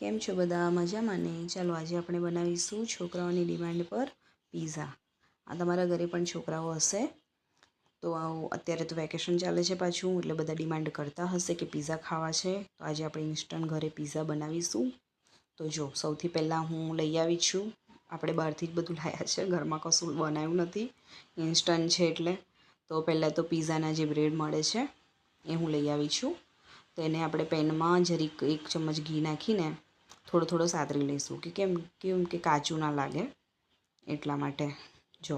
કેમ છો બધા મજામાં ને? ચાલો આજે આપણે બનાવીશું છોકરાઓની ડિમાન્ડ પર પિઝા. આ તમારા ઘરે પણ છોકરાઓ હશે તો અત્યારે તો વેકેશન ચાલે છે પાછું, એટલે બધા ડિમાન્ડ કરતા હશે કે પિઝા ખાવા છે. તો આજે આપણે ઇન્સ્ટન્ટ ઘરે પિઝા બનાવીશું. તો જો સૌથી પહેલાં હું લઈ આવી છું, આપણે બહારથી જ બધું લાવ્યા છે, ઘરમાં કશું બનાવ્યું નથી, ઇન્સ્ટન્ટ છે એટલે. તો પહેલાં તો પિઝાના જે બ્રેડ મળે છે એ હું લઈ આવી છું. તો એને આપણે પેનમાં જરીક 1 ચમચ ઘી નાખીને થોડો સાતરી લઈશું કેમ કે કાચું ના લાગે એટલા માટે. જો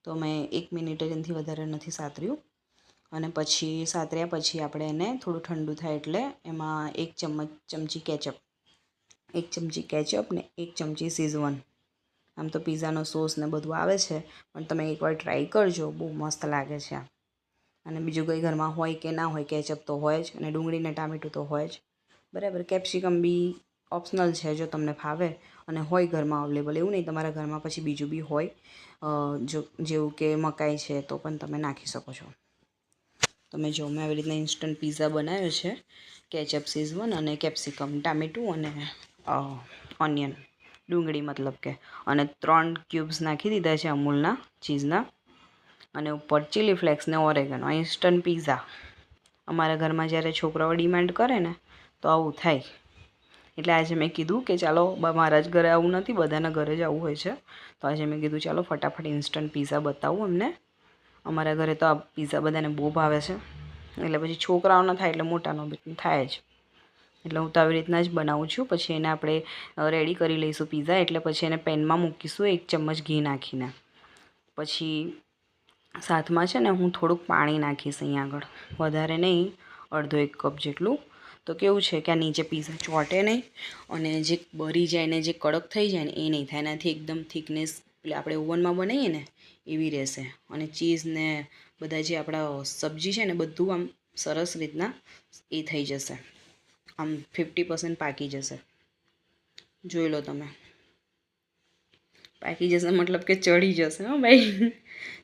તો મેં 1 મિનિટ એનાથી વધારે નથી સાતર્યું. અને પછી સાતર્યા પછી આપણે એને થોડું ઠંડુ થાય એટલે એમાં 1 ચમચી કેચઅપ, 1 ચમચી કેચઅપ ને 1 ચમચી શીઝવન. આમ તો પિઝાનો સોસ ને બધું આવે છે, પણ તમે એકવાર ટ્રાય કરજો, બહુ મસ્ત લાગે છે. અને બીજું કંઈ ઘરમાં હોય કે ના હોય, કેચઅપ તો હોય જ, અને ડુંગળી ને ટામેટું તો હોય જ, બરાબર. કેપ્સિકમ બી ઓપ્શનલ છે, જો તમને ફાવે અને હોય ઘરમાં અવેલેબલ. એવું નહીં તમારા ઘરમાં પછી બીજું બી હોય, જો જેવું કે મકાઈ છે તો પણ તમે નાખી શકો છો. તમે જો મેં આવી રીતના ઇન્સ્ટન્ટ પિઝા બનાવ્યો છે, કેચઅપ, શીઝવન અને કેપ્સિકમ, ટામેટું અને ઓનિયન, ડુંગળી મતલબ કે, અને 3 ક્યુબ્સ નાખી દીધા છે અમૂલના ચીઝના, અને ઉપર ચીલી ફ્લેક્સ ને ઓરેગનો. ઇન્સ્ટન્ટ પિઝા અમારા ઘરમાં જ્યારે છોકરાઓ ડિમાન્ડ કરે ને તો આવું થાય. એટલે આજે મેં કીધું કે ચાલો, મારા જ ઘરે આવું નથી, બધાના ઘરે જ આવું હોય છે. તો આજે મેં કીધું ચાલો ફટાફટ ઇન્સ્ટન્ટ પિઝા બતાવું એમને. અમારા ઘરે તો આ પિઝા બધાને બહુ ભાવે છે, એટલે પછી છોકરાઓનો થાય એટલે મોટાનો બી થાય જ. એટલે હું તો આવી રીતના જ બનાવું છું. પછી એને આપણે રેડી કરી લઈશું પિઝા. એટલે પછી એને પેનમાં મૂકીશું 1 ચમચ ઘી નાખીને. પછી સાથમાં છે ને હું થોડુંક પાણી નાખીશ અહીંયા આગળ, વધારે નહીં, અડધો 1 કપ જેટલું. તો કેવું છે કે આ નીચે પિઝા ચોંટે નહીં, અને જે બળી જાય ને જે કડક થઈ જાય ને એ નહીં થાય. એનાથી એકદમ થિકનેસ એટલે આપણે ઓવનમાં બનાવીએ ને એવી રહેશે. અને ચીઝ ને બધા જે આપણા સબ્જી છે ને બધું આમ સરસ રીતના એ થઈ જશે, આમ 50% પાકી જશે. જોઈ લો તમે, પાકી જશે મતલબ કે ચડી જશે. હો ભાઈ.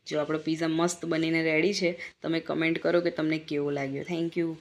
જો આપણો પિઝા મસ્ત બનીને રેડી છે. તમે કમેન્ટ કરો કે તમને કેવો લાગ્યો. Thank you.